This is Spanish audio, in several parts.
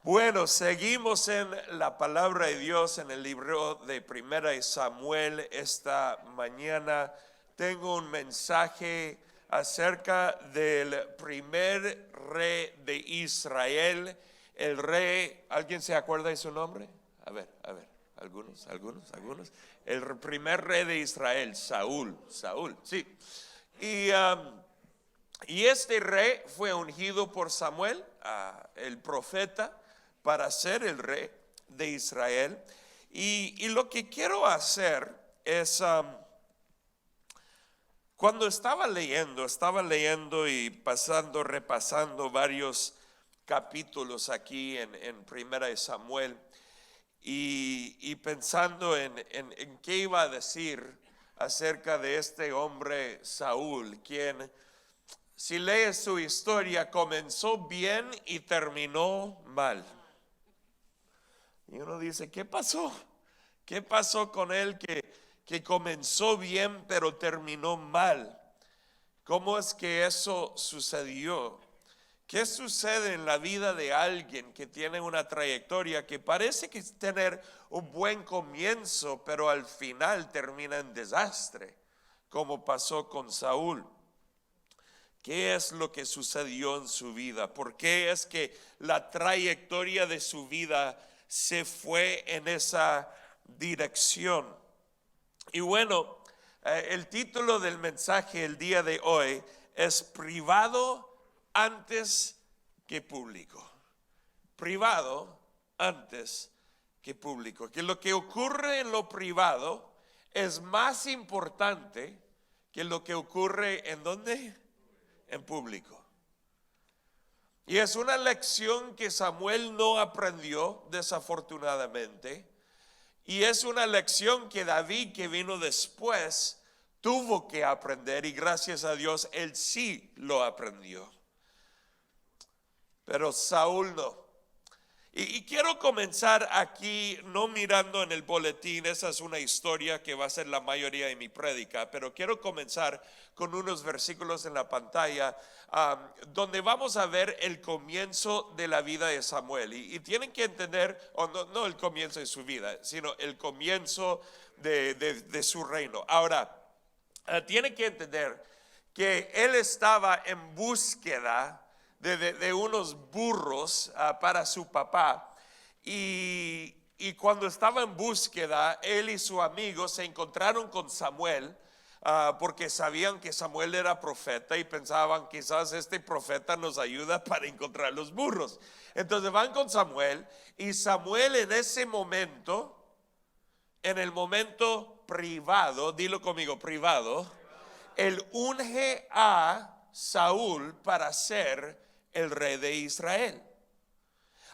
Bueno, seguimos en la palabra de Dios en el libro de Primera de Samuel. Esta mañana tengo un mensaje acerca del primer rey de Israel. El rey, ¿alguien se acuerda de su nombre? A ver, algunos. El primer rey de Israel, Saúl, sí. Y este rey fue ungido por Samuel, el profeta, para ser el rey de Israel. Y lo que quiero hacer es, cuando estaba leyendo y repasando varios capítulos aquí en Primera de Samuel, y pensando en qué iba a decir acerca de este hombre Saúl, quien, si lees su historia, comenzó bien y terminó mal. Y uno dice, ¿qué pasó? ¿Qué pasó con él que comenzó bien pero terminó mal? ¿Cómo es que eso sucedió? ¿Qué sucede en la vida de alguien que tiene una trayectoria que parece que tener un buen comienzo, pero al final termina en desastre, como pasó con Saúl? ¿Qué es lo que sucedió en su vida? ¿Por qué es que la trayectoria de su vida se fue en esa dirección? Y bueno, el título del mensaje el día de hoy es privado antes que público. Privado antes que público. Que lo que ocurre en lo privado es más importante que lo que ocurre en ¿dónde? En público. Y es una lección que Samuel no aprendió, desafortunadamente. Y es una lección que David, que vino después, tuvo que aprender, y gracias a Dios él sí lo aprendió. Pero Saúl no. Y quiero comenzar aquí, no mirando en el boletín, esa es una historia que va a ser la mayoría de mi prédica, pero quiero comenzar con unos versículos en la pantalla, donde vamos a ver el comienzo de la vida de Samuel. Y tienen que entender, no el comienzo de su vida, sino el comienzo de su reino. Ahora, tienen que entender que él estaba en búsqueda de unos burros para su papá, y cuando estaba en búsqueda, él y su amigo se encontraron con Samuel, porque sabían que Samuel era profeta y pensaban, quizás este profeta nos ayuda para encontrar los burros. Entonces van con Samuel, y Samuel en ese momento, en el momento privado, dilo conmigo, privado, él unge a Saúl para ser el rey de Israel.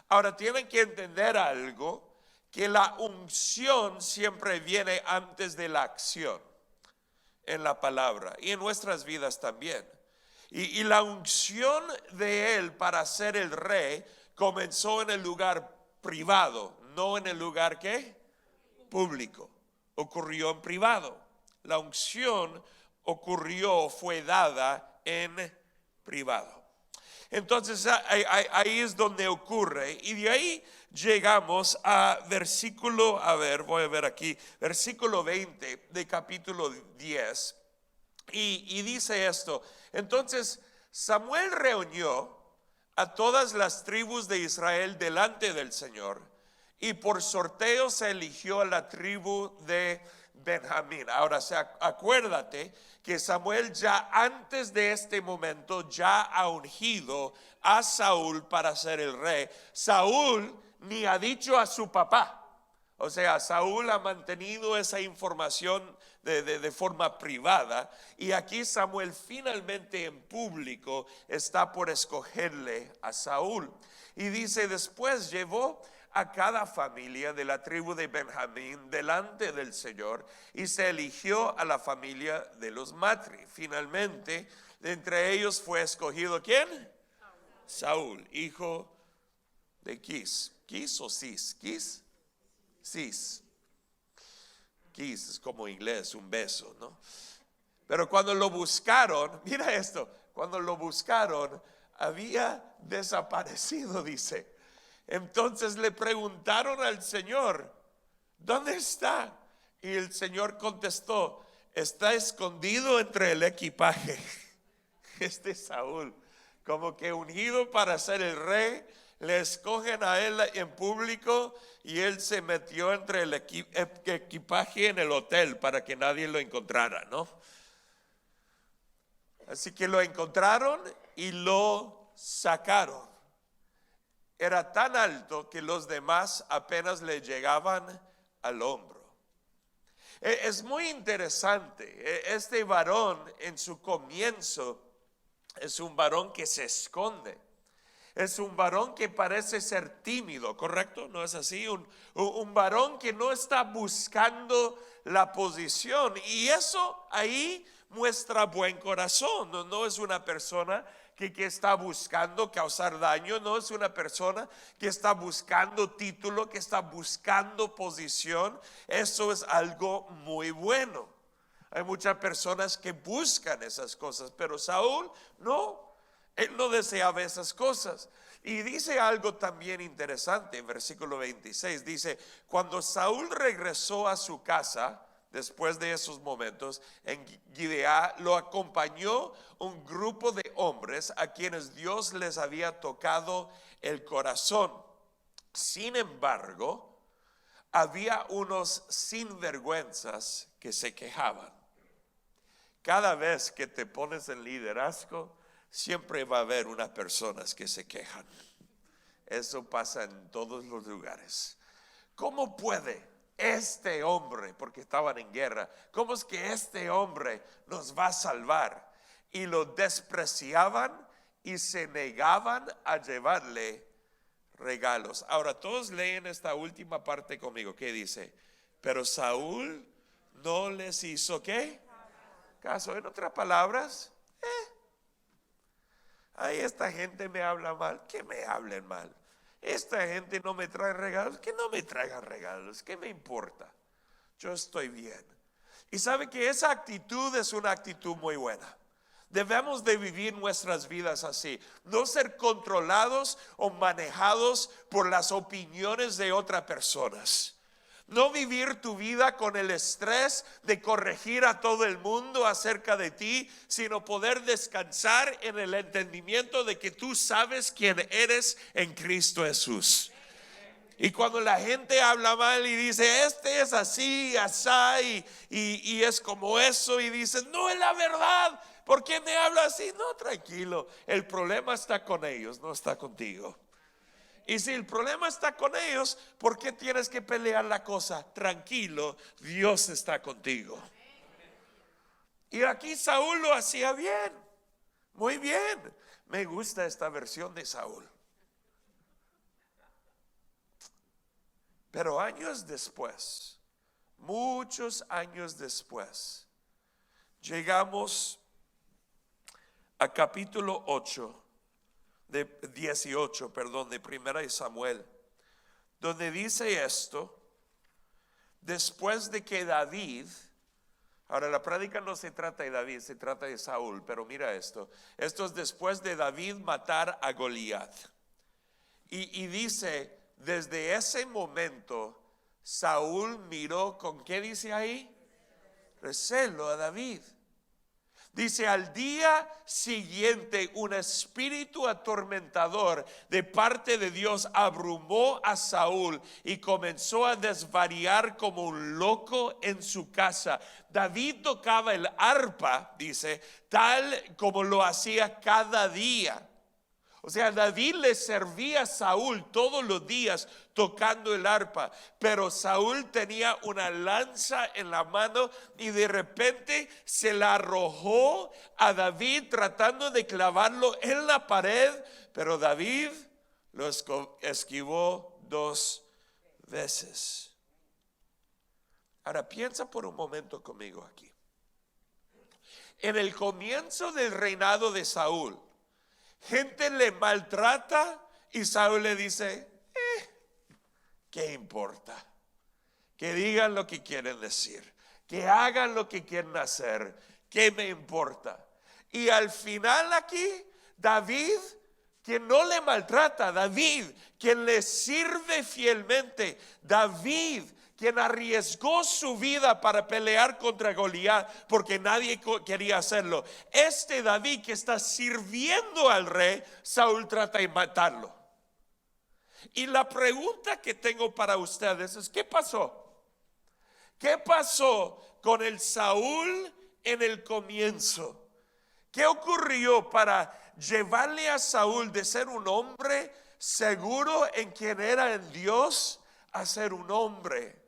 Ahora tienen que entender algo, que la unción siempre viene antes de la acción en la palabra y en nuestras vidas también. Y la unción de él para ser el rey comenzó en el lugar privado, no en el lugar ¿qué? Público. Ocurrió en privado. La unción fue dada en privado. Entonces ahí es donde ocurre, y de ahí llegamos a versículo, voy a ver aquí, versículo 20 de capítulo 10, y dice esto: entonces Samuel reunió a todas las tribus de Israel delante del Señor, y por sorteo se eligió a la tribu de Benjamín. Ahora, acuérdate que Samuel ya antes de este momento ya ha ungido a Saúl para ser el rey. Saúl ni ha dicho a su papá. O sea, Saúl ha mantenido esa información de forma privada, y aquí Samuel finalmente en público está por escogerle a Saúl. Y dice: después llevó a cada familia de la tribu de Benjamín delante del Señor, y se eligió a la familia de los Matri. Finalmente, entre ellos fue escogido ¿quién? Saúl, hijo de Quis. ¿Quis o Cis? ¿Quis? Cis. Kiss es como inglés, un beso, ¿no? Pero cuando lo buscaron, mira esto, cuando lo buscaron, había desaparecido, dice. Entonces le preguntaron al Señor, ¿dónde está? Y el Señor contestó, está escondido entre el equipaje. Saúl, como que ungido para ser el rey, le escogen a él en público y él se metió entre el equipaje en el hotel para que nadie lo encontrara, ¿no? Así que lo encontraron y lo sacaron. Era tan alto que los demás apenas le llegaban al hombro. Es muy interesante. Este varón en su comienzo es un varón que se esconde. Es un varón que parece ser tímido, ¿correcto? ¿No es así? Un varón que no está buscando la posición. Y eso ahí muestra buen corazón. No es una persona que está buscando causar daño. No es una persona que está buscando título, que está buscando posición. Eso es algo muy bueno. Hay muchas personas que buscan esas cosas, pero Saúl no. Él no deseaba esas cosas. Y dice algo también interesante en versículo 26. Dice, cuando Saúl regresó a su casa, después de esos momentos, en Gibeá, lo acompañó un grupo de hombres a quienes Dios les había tocado el corazón. Sin embargo, había unos sinvergüenzas que se quejaban. Cada vez que te pones en liderazgo, siempre va a haber unas personas que se quejan. Eso pasa en todos los lugares. ¿Cómo puede este hombre, porque estaban en guerra, cómo es que este hombre nos va a salvar? Y lo despreciaban y se negaban a llevarle regalos. Ahora todos leen esta última parte conmigo. ¿Qué dice? Pero Saúl no les hizo ¿qué? Caso. En otras palabras, ay, esta gente me habla mal, que me hablen mal. Esta gente no me trae regalos, que no me traigan regalos, ¿qué me importa? Yo estoy bien. Y sabe que esa actitud es una actitud muy buena. Debemos de vivir nuestras vidas así, no ser controlados o manejados por las opiniones de otras personas. No vivir tu vida con el estrés de corregir a todo el mundo acerca de ti, sino poder descansar en el entendimiento de que tú sabes quién eres en Cristo Jesús. Y cuando la gente habla mal y dice, este es así, asá, y es como eso, y dicen, no es la verdad, ¿por qué me habla así? No, tranquilo, el problema está con ellos, no está contigo. Y si el problema está con ellos, ¿por qué tienes que pelear la cosa? Tranquilo, Dios está contigo. Y aquí Saúl lo hacía bien, muy bien. Me gusta esta versión de Saúl. Pero años después, muchos años después, llegamos a capítulo 18 de Primera de Samuel, donde dice esto, después de que David, ahora la prédica no se trata de David, se trata de Saúl, pero mira esto es después de David matar a Goliat, y dice, desde ese momento, Saúl miró, ¿con qué dice ahí? Recelo a David. Dice, al día siguiente un espíritu atormentador de parte de Dios abrumó a Saúl y comenzó a desvariar como un loco en su casa. David tocaba el arpa, dice, tal como lo hacía cada día. O sea, David le servía a Saúl todos los días tocando el arpa, pero Saúl tenía una lanza en la mano y de repente se la arrojó a David tratando de clavarlo en la pared, pero David lo esquivó 2 veces. Ahora piensa por un momento conmigo aquí. En el comienzo del reinado de Saúl, gente le maltrata y Saúl le dice, ¿qué importa? Que digan lo que quieren decir, que hagan lo que quieren hacer, ¿qué me importa? Y al final aquí, David quien no le maltrata, David, quien le sirve fielmente, David, quien arriesgó su vida para pelear contra Goliat porque nadie quería hacerlo. Este David que está sirviendo al rey, Saúl trata de matarlo. Y la pregunta que tengo para ustedes es: ¿qué pasó? ¿Qué pasó con el Saúl en el comienzo? ¿Qué ocurrió para llevarle a Saúl de ser un hombre seguro en quien era en Dios a ser un hombre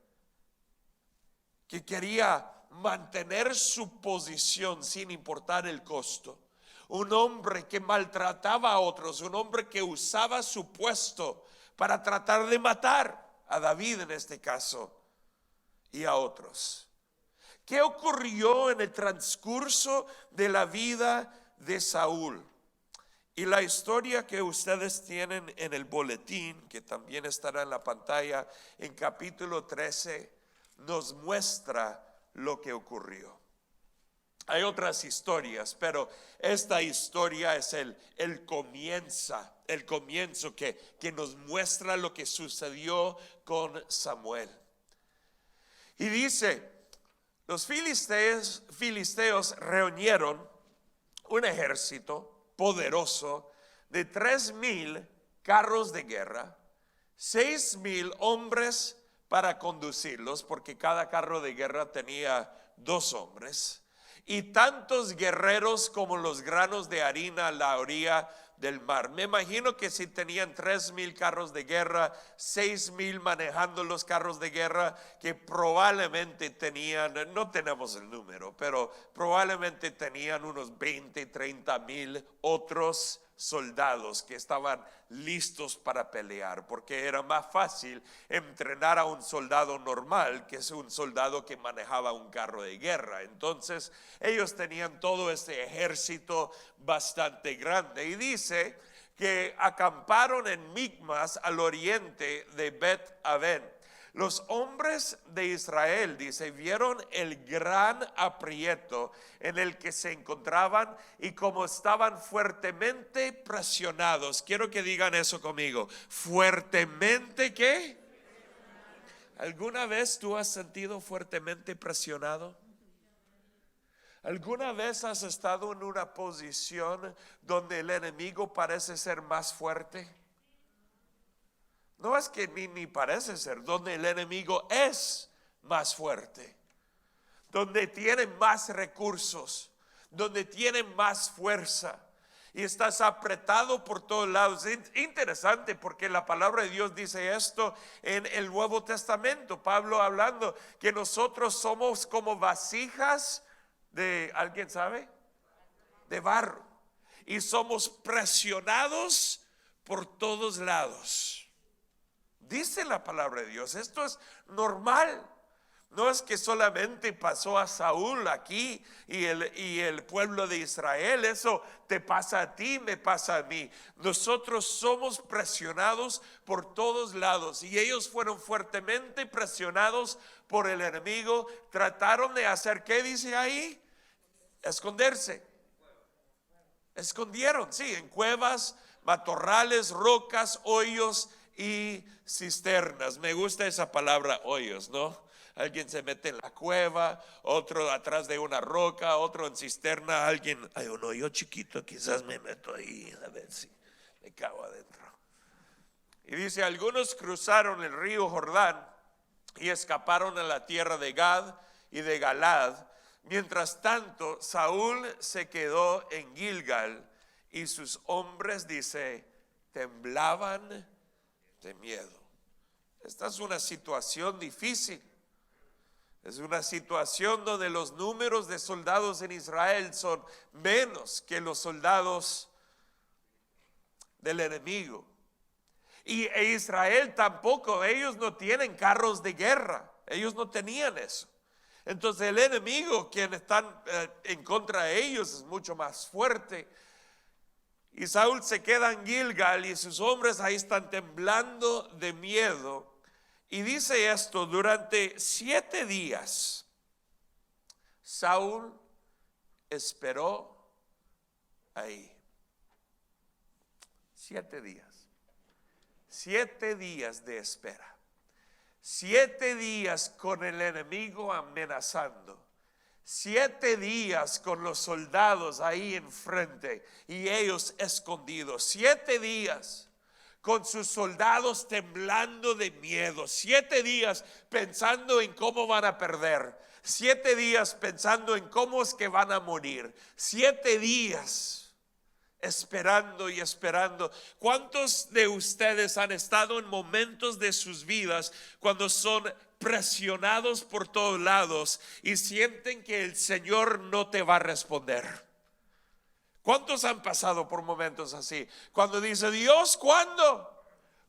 que quería mantener su posición sin importar el costo? Un hombre que maltrataba a otros, un hombre que usaba su puesto para tratar de matar a David en este caso y a otros. ¿Qué ocurrió en el transcurso de la vida de Saúl? Y la historia que ustedes tienen en el boletín, que también estará en la pantalla, en capítulo 13, nos muestra lo que ocurrió. Hay otras historias, pero esta historia es el comienzo que nos muestra lo que sucedió con Samuel. Y dice: los filisteos reunieron un ejército poderoso de 3,000 carros de guerra, 6,000 hombres para conducirlos, porque cada carro de guerra tenía 2 hombres, y tantos guerreros como los granos de harina a la orilla del mar. Me imagino que si tenían 3,000 carros de guerra, 6,000 manejando los carros de guerra, que probablemente tenían, no tenemos el número, pero probablemente tenían unos 20, 30,000 otros soldados que estaban listos para pelear, porque era más fácil entrenar a un soldado normal que es un soldado que manejaba un carro de guerra. Entonces ellos tenían todo este ejército bastante grande, y dice que acamparon en Micmas al oriente de Bet-Aven. Los hombres de Israel, dice, vieron el gran aprieto en el que se encontraban, y como estaban fuertemente presionados. Quiero que digan eso conmigo. Fuertemente, ¿qué? ¿Alguna vez tú has sentido fuertemente presionado? ¿Alguna vez has estado en una posición donde el enemigo parece ser más fuerte? No es que ni parece ser, donde el enemigo es más fuerte, donde tiene más recursos, donde tiene más fuerza, y estás apretado por todos lados. Es interesante porque la palabra de Dios dice esto en el Nuevo Testamento. Pablo hablando que nosotros somos como vasijas de, ¿alguien sabe? De barro, y somos presionados por todos lados. Dice la palabra de Dios, esto es normal. No es que solamente pasó a Saúl aquí y el pueblo de Israel. Eso te pasa a ti, me pasa a mí. Nosotros somos presionados por todos lados, y ellos fueron fuertemente presionados por el enemigo. Trataron de hacer, ¿qué dice ahí? Esconderse. Escondieron, sí, en cuevas, matorrales, rocas, hoyos y cisternas. Me gusta esa palabra, hoyos, ¿no? Alguien se mete en la cueva, otro atrás de una roca, otro en cisterna. Alguien, hay un hoyo chiquito, quizás me meto ahí a ver si me cago adentro. Y dice: algunos cruzaron el río Jordán y escaparon a la tierra de Gad y de Galad. Mientras tanto, Saúl se quedó en Gilgal, y sus hombres, dice, temblaban de miedo. Esta es una situación difícil. Es una situación donde los números de soldados en Israel son menos que los soldados del enemigo. Y Israel tampoco, ellos no tienen carros de guerra, ellos no tenían eso. Entonces el enemigo, quien están en contra de ellos, es mucho más fuerte. Y Saúl se queda en Gilgal, y sus hombres ahí están temblando de miedo. Y dice esto: durante 7 días Saúl esperó ahí. 7 días. 7 días de espera. 7 días con el enemigo amenazando. 7 días con los soldados ahí enfrente y ellos escondidos. 7 días con sus soldados temblando de miedo. 7 días pensando en cómo van a perder. 7 días pensando en cómo es que van a morir. 7 días esperando y esperando. ¿Cuántos de ustedes han estado en momentos de sus vidas cuando son presionados por todos lados y sienten que el Señor no te va a responder? ¿Cuántos han pasado por momentos así? Cuando dice, Dios, ¿cuándo?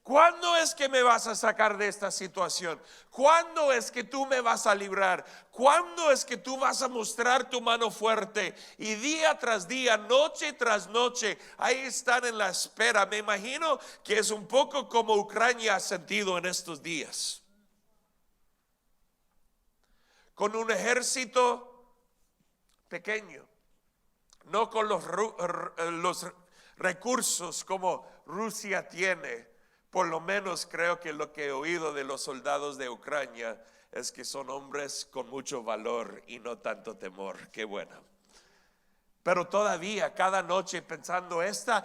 ¿Cuándo es que me vas a sacar de esta situación? ¿Cuándo es que tú me vas a librar? ¿Cuándo es que tú vas a mostrar tu mano fuerte? Y día tras día, noche tras noche, ahí están en la espera. Me imagino que es un poco como Ucrania ha sentido en estos días. Con un ejército pequeño, no con los recursos como Rusia tiene. Por lo menos creo que lo que he oído de los soldados de Ucrania es que son hombres con mucho valor y no tanto temor. Qué bueno. Pero todavía cada noche pensando, esta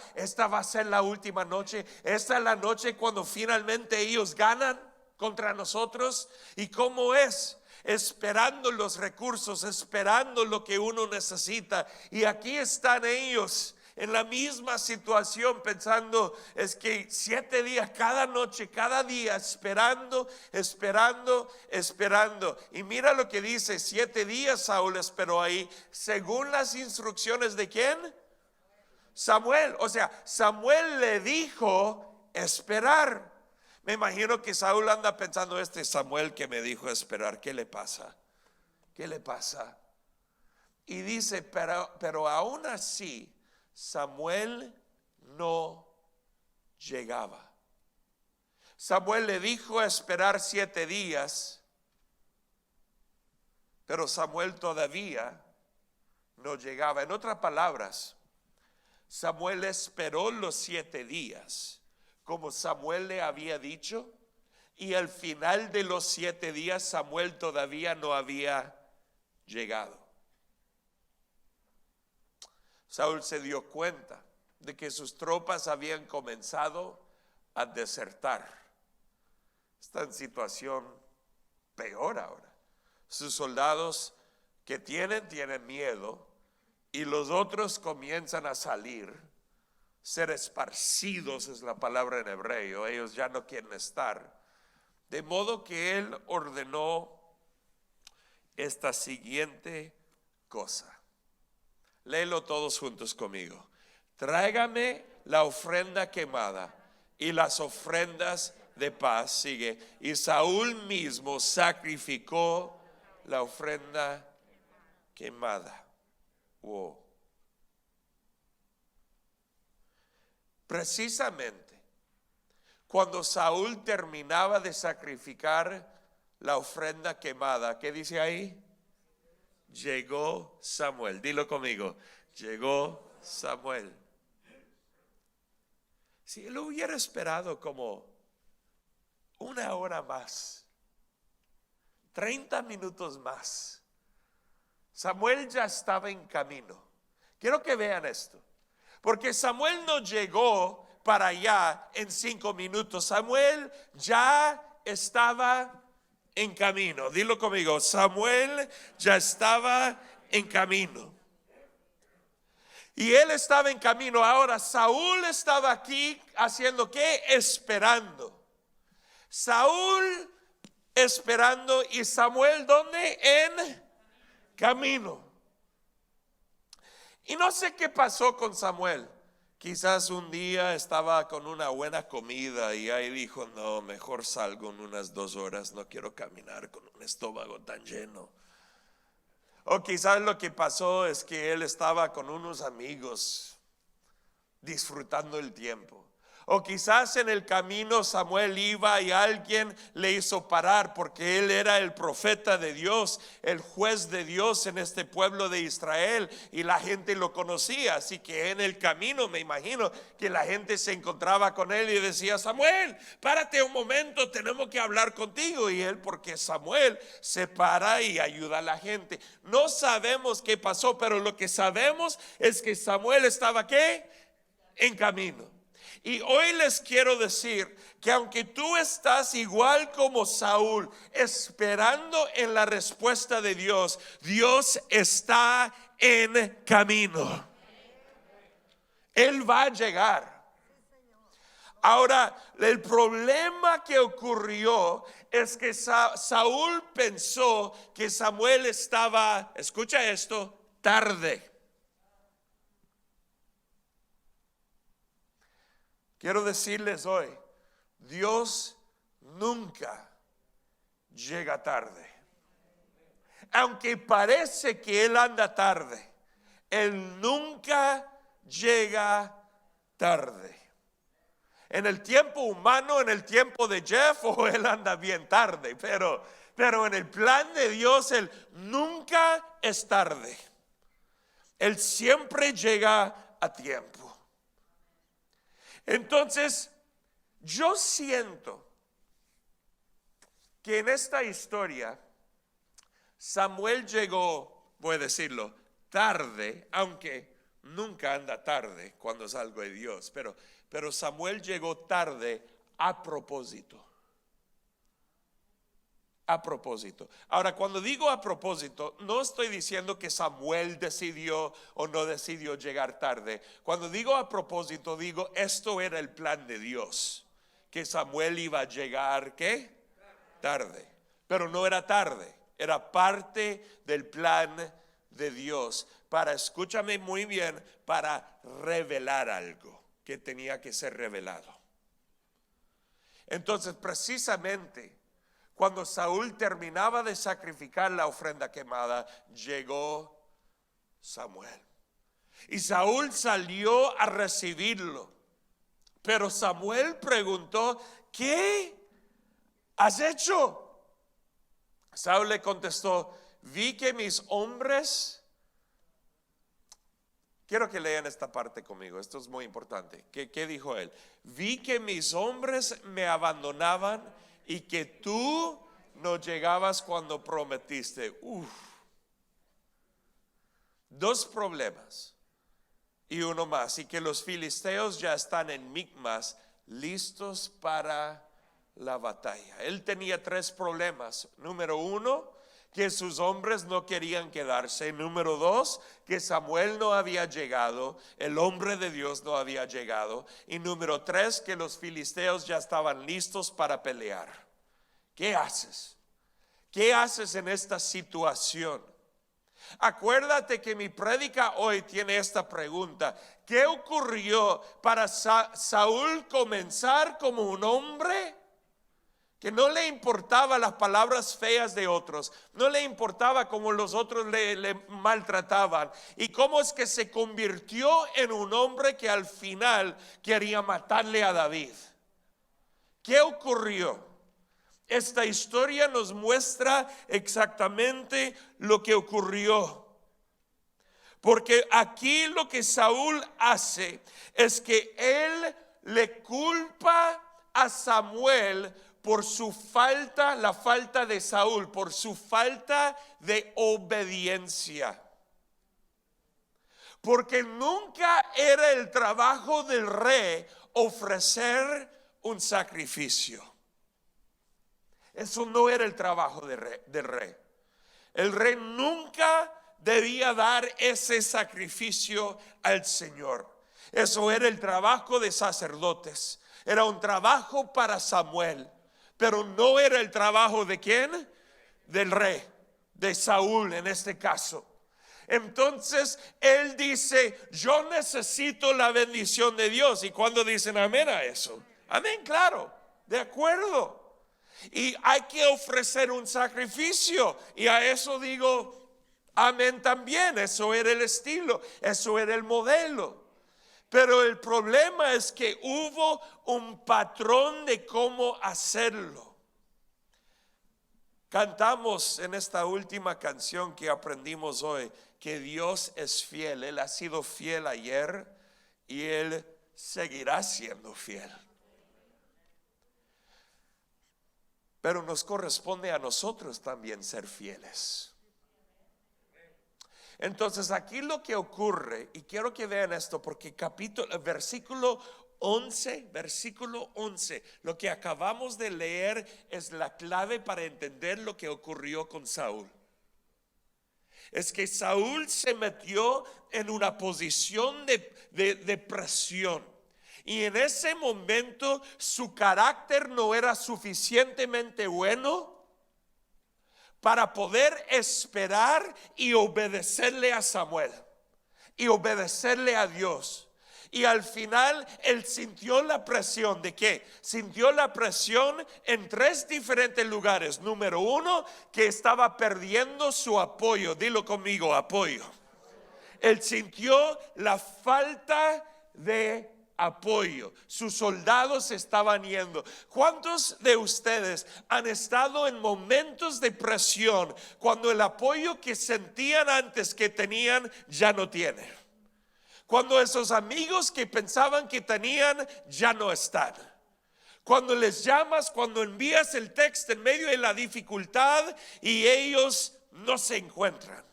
va a ser la última noche. Esta es la noche cuando finalmente ellos ganan contra nosotros. ¿Y cómo es? Esperando los recursos, esperando lo que uno necesita. Y aquí están ellos en la misma situación pensando, es que 7 días, cada noche, cada día, esperando. Y mira lo que dice, 7 días Saúl esperó ahí, según las instrucciones de ¿quién? Samuel. O sea, Samuel le dijo esperar. Me imagino que Saúl anda pensando, este Samuel que me dijo esperar, ¿qué le pasa? ¿Qué le pasa? Y dice, pero aún así Samuel no llegaba. Samuel le dijo esperar 7 días, pero Samuel todavía no llegaba. En otras palabras, Samuel esperó los 7 días, como Samuel le había dicho, y al final de los 7 días Samuel todavía no había llegado. Saúl se dio cuenta de que sus tropas habían comenzado a desertar. Está en situación peor ahora. Sus soldados que tienen miedo y los otros comienzan a salir, ser esparcidos es la palabra en hebreo. Ellos ya no quieren estar. De modo que él ordenó esta siguiente cosa. Léelo todos juntos conmigo. Tráigame la ofrenda quemada y las ofrendas de paz. Sigue. Y Saúl mismo sacrificó la ofrenda quemada. Wow. Precisamente cuando Saúl terminaba de sacrificar la ofrenda quemada, ¿qué dice ahí? Llegó Samuel. Dilo conmigo. Llegó Samuel. Si él hubiera esperado como 1 hora más, 30 minutos más, Samuel ya estaba en camino. Quiero que vean esto, porque Samuel no llegó para allá en 5 minutos. Samuel ya estaba en camino. Dilo conmigo. Samuel ya estaba en camino. Y él estaba en camino. Ahora Saúl estaba aquí haciendo ¿qué? Esperando. Saúl esperando y Samuel ¿dónde? En camino. Y no sé qué pasó con Samuel. Quizás un día estaba con una buena comida y ahí dijo, no, mejor salgo en unas 2 horas, no quiero caminar con un estómago tan lleno. O quizás lo que pasó es que él estaba con unos amigos disfrutando el tiempo. O quizás en el camino Samuel iba y alguien le hizo parar porque él era el profeta de Dios, el juez de Dios en este pueblo de Israel, y la gente lo conocía. Así que en el camino me imagino que la gente se encontraba con él y decía: Samuel, párate un momento, tenemos que hablar contigo. Y él, porque Samuel, se para y ayuda a la gente. No sabemos qué pasó, pero lo que sabemos es que Samuel estaba ¿qué? En camino. Y hoy les quiero decir que aunque tú estás igual como Saúl, esperando en la respuesta de Dios, Dios está en camino. Él va a llegar. Ahora, el problema que ocurrió es que Saúl pensó que Samuel estaba, escucha esto, tarde. Quiero decirles hoy, Dios nunca llega tarde. Aunque parece que Él anda tarde, Él nunca llega tarde. En el tiempo humano, en el tiempo de Jeff, Él anda bien tarde, pero en el plan de Dios, Él nunca es tarde. Él siempre llega a tiempo. Entonces, yo siento que en esta historia Samuel llegó, voy a decirlo, tarde, aunque nunca anda tarde cuando es algo de Dios, pero Samuel llegó tarde a propósito. A propósito. Ahora, cuando digo a propósito, no estoy diciendo que Samuel decidió o no decidió llegar tarde. Cuando digo a propósito, digo esto era el plan de Dios, que Samuel iba a llegar ¿qué? Tarde. Pero no era tarde, era parte del plan de Dios para, escúchame muy bien, para revelar algo que tenía que ser revelado. Entonces, precisamente cuando Saúl terminaba de sacrificar la ofrenda quemada, llegó Samuel. Y Saúl salió a recibirlo. Pero Samuel preguntó: ¿qué has hecho? Saúl le contestó: vi que mis hombres... Quiero que lean esta parte conmigo, esto es muy importante. ¿Qué dijo él? Vi que mis hombres me abandonaban y que tú no llegabas cuando prometiste. Dos problemas y uno más. Y que los filisteos ya están en Micmas, listos para la batalla. Él tenía tres problemas. Número uno, que sus hombres no querían quedarse. Número dos, que Samuel no había llegado, el hombre de Dios no había llegado. Y número tres, que los filisteos ya estaban listos para pelear. ¿Qué haces? ¿Qué haces en esta situación? Acuérdate que mi prédica hoy tiene esta pregunta: ¿qué ocurrió para Saúl comenzar como un hombre que no le importaba las palabras feas de otros, no le importaba cómo los otros le maltrataban, y cómo es que se convirtió en un hombre que al final quería matarle a David? ¿Qué ocurrió? Esta historia nos muestra exactamente lo que ocurrió. Porque aquí lo que Saúl hace es que él le culpa a Samuel por su falta, la falta de Saúl, por su falta de obediencia. Porque nunca era el trabajo del rey ofrecer un sacrificio. Eso no era el trabajo del rey. El rey nunca debía dar ese sacrificio al Señor. Eso era el trabajo de sacerdotes. Era un trabajo para Samuel. Pero no era el trabajo ¿de quién? Del rey, de Saúl en este caso. Entonces él dice: yo necesito la bendición de Dios. ¿Y cuando dicen amén a eso? Amén, claro, de acuerdo. Y hay que ofrecer un sacrificio. Y a eso digo amén también. Eso era el estilo, eso era el modelo. Pero el problema es que hubo un patrón de cómo hacerlo. Cantamos en esta última canción que aprendimos hoy que Dios es fiel. Él ha sido fiel ayer y Él seguirá siendo fiel. Pero nos corresponde a nosotros también ser fieles. Entonces aquí lo que ocurre, y quiero que vean esto porque versículo 11, lo que acabamos de leer es la clave para entender lo que ocurrió con Saúl. Es que Saúl se metió en una posición de presión. Y en ese momento su carácter no era suficientemente bueno para poder esperar y obedecerle a Samuel y obedecerle a Dios. Y al final él sintió la presión ¿de qué? Sintió la presión en 3 diferentes lugares. Número 1, que estaba perdiendo su apoyo. Dilo conmigo, apoyo. Él sintió la falta de apoyo. Sus soldados se estaban yendo. ¿Cuántos de ustedes han estado en momentos de presión cuando el apoyo que sentían antes que tenían ya no tienen? Cuando esos amigos que pensaban que tenían ya no están. Cuando les llamas, cuando envías el texto en medio de la dificultad y ellos no se encuentran.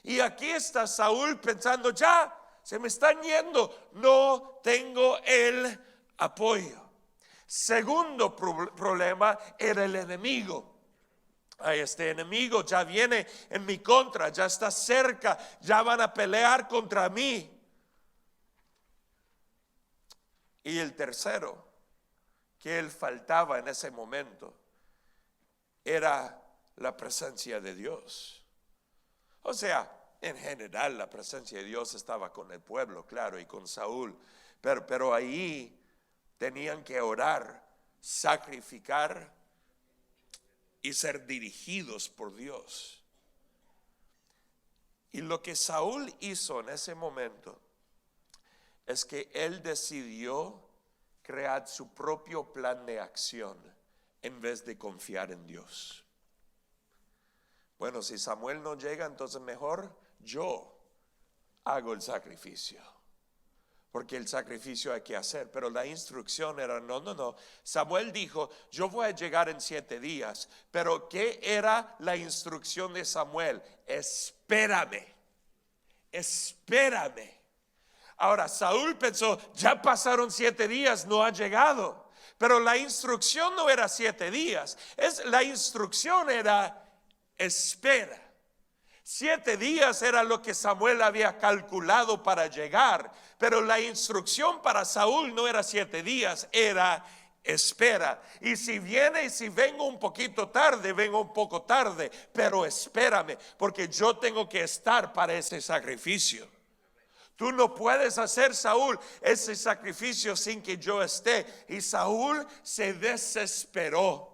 Y aquí está Saúl pensando, ya se me están yendo, no tengo el apoyo. Segundo problema era el enemigo. Este enemigo ya viene en mi contra, ya está cerca, ya van a pelear contra mí. Y el tercero que él faltaba en ese momento era la presencia de Dios. O sea, en general la presencia de Dios estaba con el pueblo, claro, y con Saúl, pero ahí tenían que orar, sacrificar y ser dirigidos por Dios. Y lo que Saúl hizo en ese momento es que él decidió crear su propio plan de acción en vez de confiar en Dios. Bueno, si Samuel no llega, entonces mejor yo hago el sacrificio, porque el sacrificio hay que hacer. Pero la instrucción era no. Samuel dijo, yo voy a llegar en 7 días. Pero ¿qué era la instrucción de Samuel? Espérame. Ahora Saúl pensó, ya pasaron 7 días, no ha llegado. Pero la instrucción no era 7 días. La instrucción era espera. 7 días era lo que Samuel había calculado para llegar. Pero la instrucción para Saúl no era 7 días, era espera. Y si vengo un poquito tarde, vengo un poco tarde, pero espérame, porque yo tengo que estar para ese sacrificio. Tú no puedes hacer, Saúl, ese sacrificio sin que yo esté. Y Saúl se desesperó.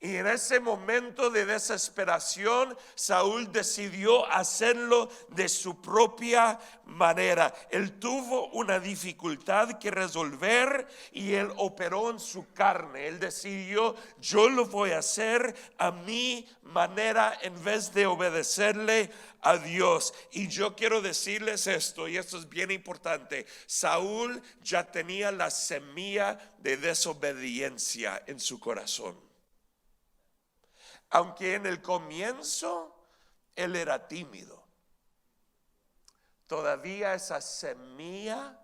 Y en ese momento de desesperación, Saúl decidió hacerlo de su propia manera. Él tuvo una dificultad que resolver y él operó en su carne. Él decidió, yo lo voy a hacer a mi manera en vez de obedecerle a Dios. Y yo quiero decirles esto, y esto es bien importante. Saúl ya tenía la semilla de desobediencia en su corazón. Aunque en el comienzo él era tímido, todavía esa semilla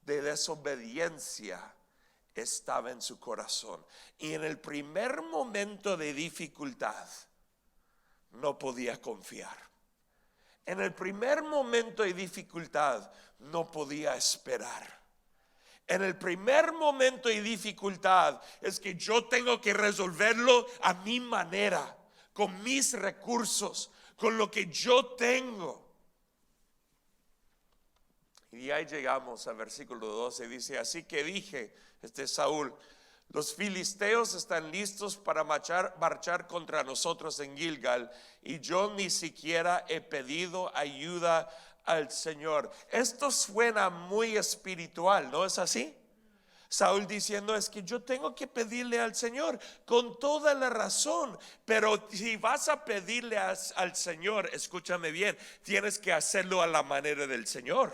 de desobediencia estaba en su corazón. Y en el primer momento de dificultad no podía confiar. En el primer momento de dificultad no podía esperar. En el primer momento de dificultad es que yo tengo que resolverlo a mi manera, con mis recursos, con lo que yo tengo. Y ahí llegamos al versículo 12, dice, así que dije, Saúl, los filisteos están listos para marchar contra nosotros en Gilgal, y yo ni siquiera he pedido ayuda al Señor. Esto suena muy espiritual, ¿no es así? Saúl diciendo, es que yo tengo que pedirle al Señor con toda la razón, pero si vas a pedirle al Señor, escúchame bien, tienes que hacerlo a la manera del Señor.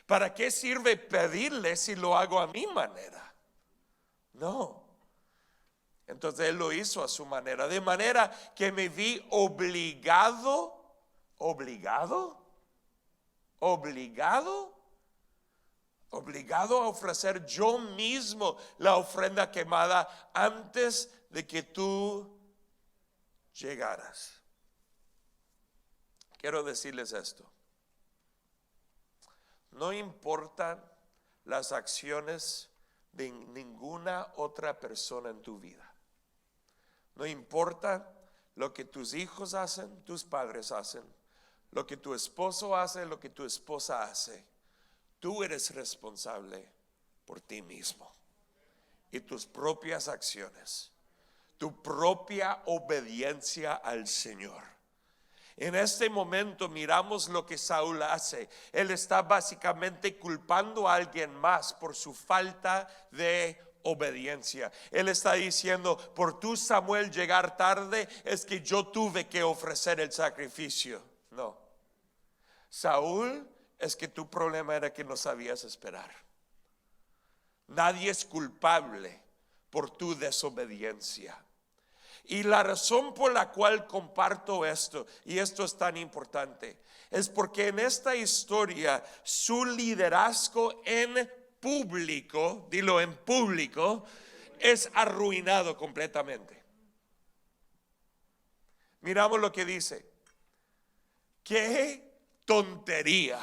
¿Para qué sirve pedirle si lo hago a mi manera? No. Entonces él lo hizo a su manera, de manera que me vi obligado a ofrecer yo mismo la ofrenda quemada antes de que tú llegaras. Quiero decirles esto. No importan las acciones de ninguna otra persona en tu vida. No importa lo que tus hijos hacen, tus padres hacen, lo que tu esposo hace, lo que tu esposa hace. Tú eres responsable por ti mismo y tus propias acciones, tu propia obediencia al Señor. En este momento miramos lo que Saúl hace. Él está básicamente culpando a alguien más por su falta de obediencia. Él está diciendo, por tú, Samuel, llegar tarde, es que yo tuve que ofrecer el sacrificio. No, Saúl, es que tu problema era que no sabías esperar. Nadie es culpable por tu desobediencia. Y la razón por la cual comparto esto, y esto es tan importante, es porque en esta historia su liderazgo en público, dilo en público, es arruinado completamente. Miramos lo que dice. ¡Qué tontería!,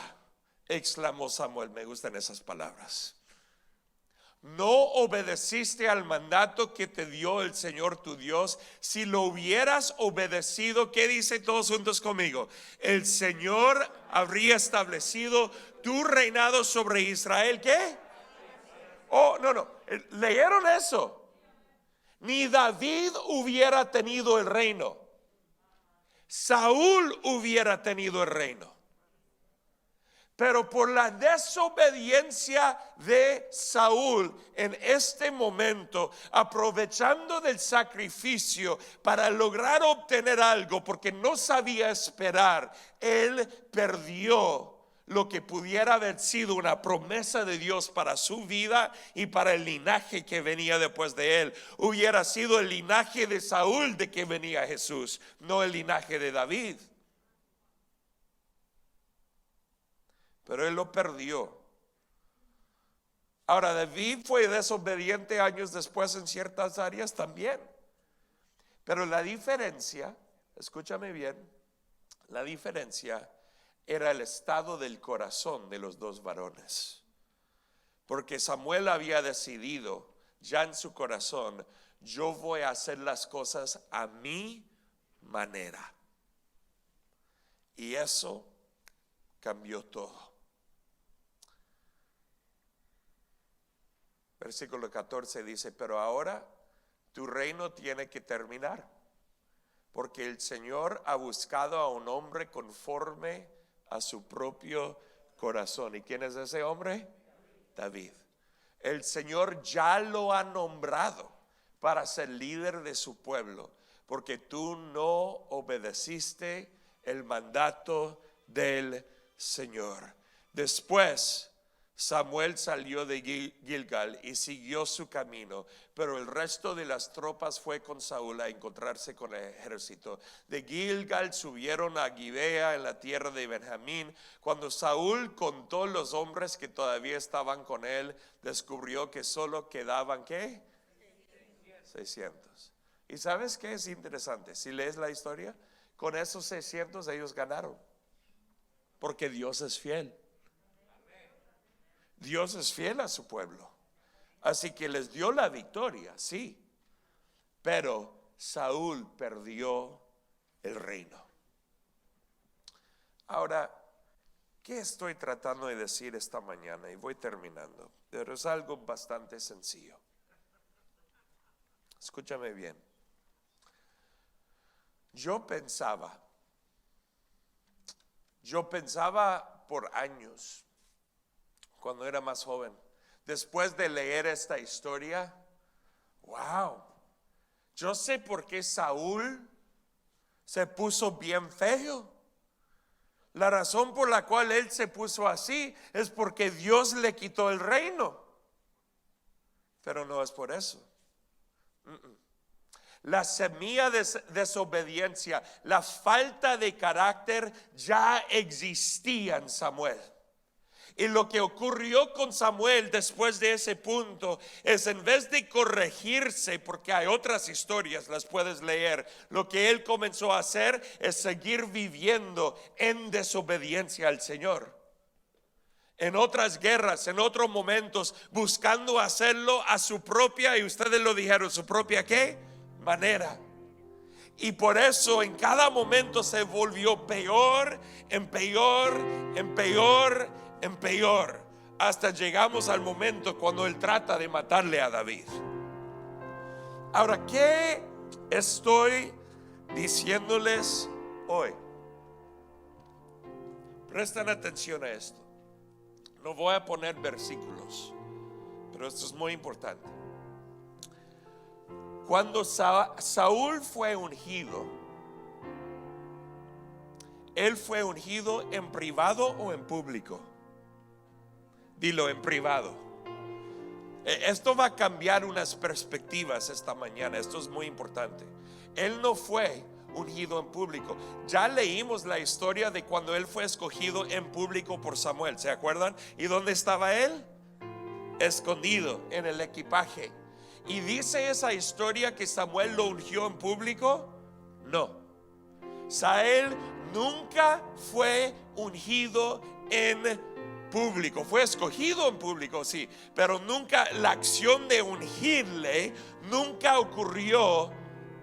exclamó Samuel. Me gustan esas palabras. No obedeciste al mandato que te dio el Señor tu Dios. Si lo hubieras obedecido, ¿qué dice todos juntos conmigo? El Señor habría establecido tu reinado sobre Israel. ¿Qué? Oh, no. ¿Leyeron eso? Ni David hubiera tenido el reino. Saúl hubiera tenido el reino. Pero por la desobediencia de Saúl en este momento, aprovechando del sacrificio para lograr obtener algo, porque no sabía esperar, él perdió lo que pudiera haber sido una promesa de Dios para su vida y para el linaje que venía después de él. Hubiera sido el linaje de Saúl de que venía Jesús, no el linaje de David. Pero él lo perdió. Ahora, David fue desobediente años después en ciertas áreas también. Pero la diferencia, escúchame bien, la diferencia era el estado del corazón de los dos varones. Porque Samuel había decidido ya en su corazón, yo voy a hacer las cosas a mi manera. Y eso cambió todo. Versículo 14 dice, pero ahora tu reino tiene que terminar, porque el Señor ha buscado a un hombre conforme a su propio corazón. ¿Y quién es ese hombre? David. El Señor ya lo ha nombrado para ser líder de su pueblo, porque tú no obedeciste el mandato del Señor. Después Samuel salió de Gilgal y siguió su camino, pero el resto de las tropas fue con Saúl a encontrarse con el ejército. De Gilgal subieron a Gibea en la tierra de Benjamín. Cuando Saúl contó los hombres que todavía estaban con él, descubrió que solo quedaban ¿qué? 600. ¿Y sabes qué es interesante? Si lees la historia, con esos 600 ellos ganaron, porque Dios es fiel. Dios es fiel a su pueblo. Así que les dio la victoria, sí. Pero Saúl perdió el reino. Ahora, ¿qué estoy tratando de decir esta mañana? Y voy terminando. Pero es algo bastante sencillo. Escúchame bien. Yo pensaba Yo pensaba por años, cuando era más joven, después de leer esta historia, wow, yo sé por qué Saúl se puso bien feo. La razón por la cual él se puso así es porque Dios le quitó el reino. Pero no es por eso. La semilla de desobediencia, la falta de carácter ya existía en Samuel. Y lo que ocurrió con Samuel después de ese punto es, en vez de corregirse, porque hay otras historias, las puedes leer, lo que él comenzó a hacer es seguir viviendo en desobediencia al Señor. En otras guerras, en otros momentos, buscando hacerlo a su propia, y ustedes lo dijeron, su propia ¿qué? Manera. Y por eso en cada momento se volvió peor, en peor, en peor, en peor, hasta llegamos al momento cuando él trata de matarle a David. Ahora, ¿qué estoy diciéndoles hoy? Prestan atención a esto. No voy a poner versículos, pero esto es muy importante. Cuando Saúl fue ungido, ¿él fue ungido en privado o en público? Dilo, en privado. Esto va a cambiar unas perspectivas esta mañana. Esto es muy importante. Él no fue ungido en público. Ya leímos la historia de cuando él fue escogido en público por Samuel, ¿se acuerdan? ¿Y dónde estaba él? Escondido en el equipaje. ¿Y dice esa historia que Samuel lo ungió en público? No. Saúl nunca fue ungido en público. Fue escogido en público, sí, pero nunca, la acción de ungirle nunca ocurrió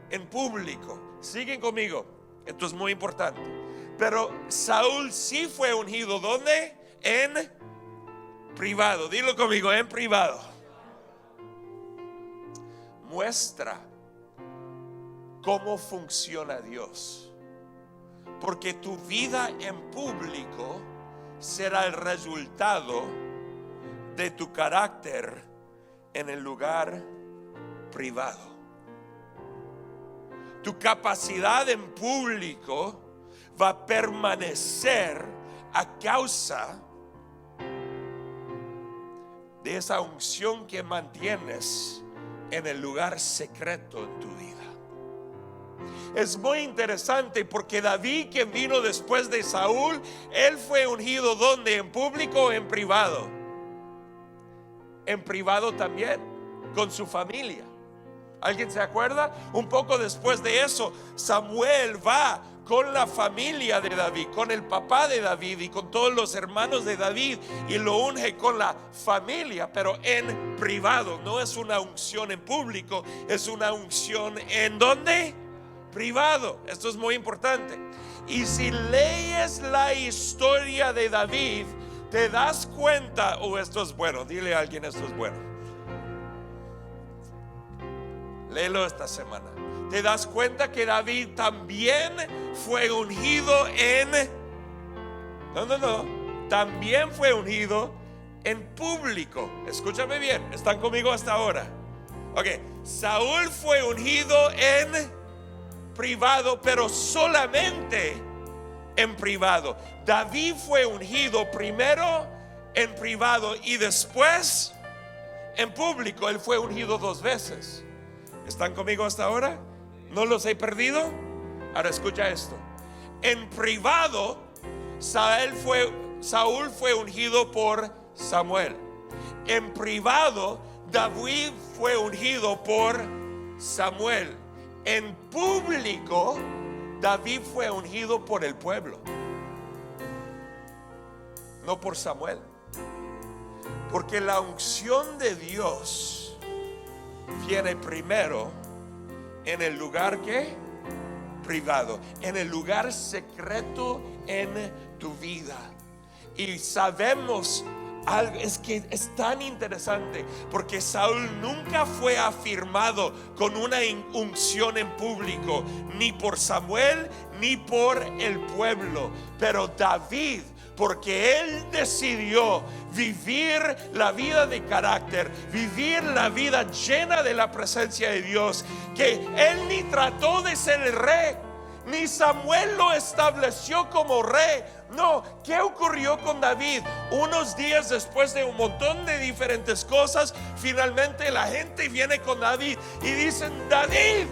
en público. Siguen conmigo, esto es muy importante. Pero Saúl sí fue ungido, ¿dónde? En privado. Dilo conmigo, en privado. Muestra cómo funciona Dios, porque tu vida en público será el resultado de tu carácter en el lugar privado. Tu capacidad en público va a permanecer a causa de esa unción que mantienes en el lugar secreto en tu vida. Es muy interesante porque David, que vino después de Saúl, él fue ungido ¿dónde? ¿En público o en privado? En privado también, con su familia. ¿Alguien se acuerda? Un poco después de eso, Samuel va con la familia de David, con el papá de David y con todos los hermanos de David, y lo unge con la familia, pero en privado. No es una unción en público, es una unción ¿en dónde? Privado. Esto es muy importante. Y si lees la historia de David, te das cuenta, esto es bueno, dile a alguien esto es bueno. Léelo esta semana. Te das cuenta que David también fue ungido también fue ungido en público. Escúchame bien, ¿están conmigo hasta ahora? Ok, Saúl fue ungido en privado, pero solamente en privado. David fue ungido primero en privado y después en público. Él fue ungido 2 veces. ¿Están conmigo hasta ahora? ¿No los he perdido? Ahora escucha esto. En privado, Saúl fue ungido por Samuel. En privado, David fue ungido por Samuel. En público, David fue ungido por el pueblo, no por Samuel. Porque la unción de Dios viene primero en el lugar que privado, en el lugar secreto en tu vida. Y sabemos es que es tan interesante, porque Saúl nunca fue afirmado con una unción en público, ni por Samuel ni por el pueblo, pero David, porque él decidió vivir la vida de carácter, vivir la vida llena de la presencia de Dios, que él ni trató de ser el rey, ni Samuel lo estableció como rey. No, ¿qué ocurrió con David? Unos días después de un montón de diferentes cosas, finalmente la gente viene con David y dicen: David,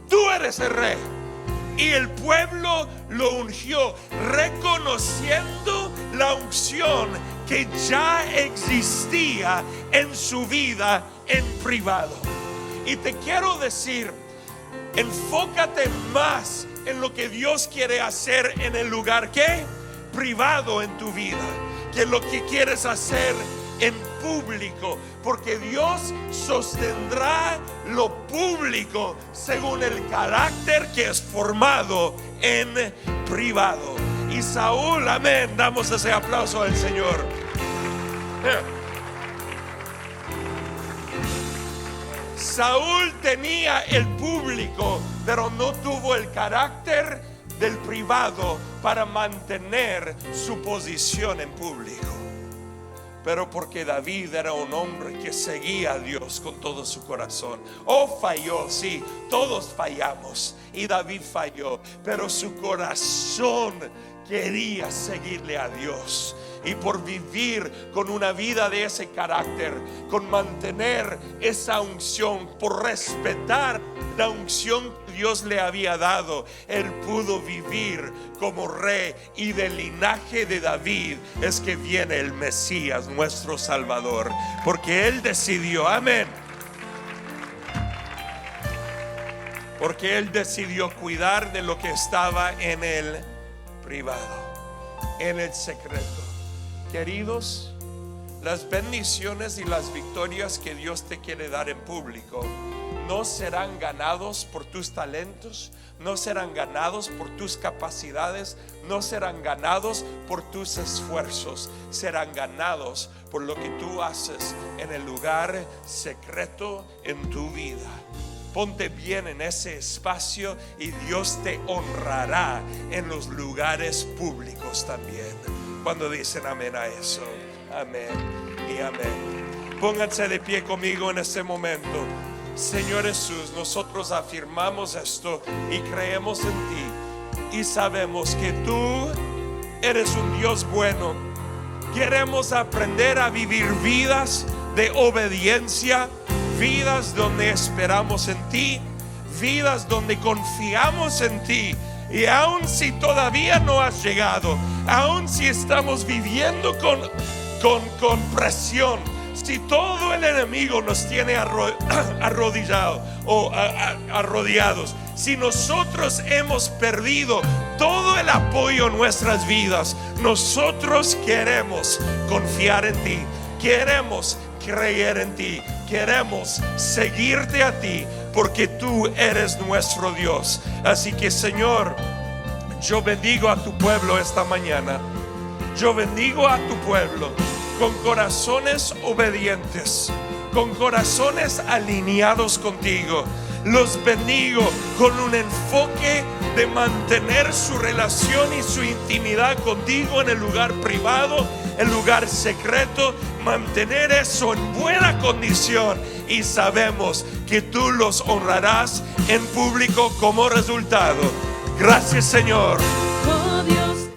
tú eres el rey. Y el pueblo lo ungió, reconociendo la unción que ya existía en su vida en privado. Y te quiero decir, enfócate más en lo que Dios quiere hacer en el lugar que privado en tu vida, que lo que quieres hacer en público, porque Dios sostendrá lo público según el carácter que es formado en privado. Y Saúl, amén, damos ese aplauso al Señor. Saúl tenía el público, pero no tuvo el carácter del privado para mantener su posición en público. Pero porque David era un hombre que seguía a Dios con todo su corazón. Falló, sí, todos fallamos, y David falló, pero su corazón quería seguirle a Dios. Y por vivir con una vida de ese carácter, con mantener esa unción, por respetar la unción que Dios le había dado, él pudo vivir como rey. Y del linaje de David es que viene el Mesías, nuestro Salvador, porque él decidió, amén, porque él decidió cuidar de lo que estaba en el privado, en el secreto. Queridos, las bendiciones y las victorias que Dios te quiere dar en público no serán ganados por tus talentos, no serán ganados por tus capacidades, no serán ganados por tus esfuerzos, serán ganados por lo que tú haces en el lugar secreto en tu vida. Ponte bien en ese espacio y Dios te honrará en los lugares públicos también. Cuando dicen amén a eso, amén y amén. Pónganse de pie conmigo en este momento. Señor Jesús, nosotros afirmamos esto y creemos en ti, y sabemos que tú eres un Dios bueno. Queremos aprender a vivir vidas de obediencia, vidas donde esperamos en ti, vidas donde confiamos en ti. Y aun si todavía no has llegado, aun si estamos viviendo con presión, si todo el enemigo nos tiene arrodillados o arrodiados, si nosotros hemos perdido todo el apoyo en nuestras vidas, nosotros queremos confiar en ti, queremos creer en ti, queremos seguirte a ti, porque tú eres nuestro Dios. Así que, Señor, yo bendigo a tu pueblo esta mañana. Yo bendigo a tu pueblo con corazones obedientes, con corazones alineados contigo. Los bendigo con un enfoque de mantener su relación y su intimidad contigo en el lugar privado, el lugar secreto, mantener eso en buena condición, y sabemos que tú los honrarás en público como resultado. Gracias, Señor. Oh, Dios.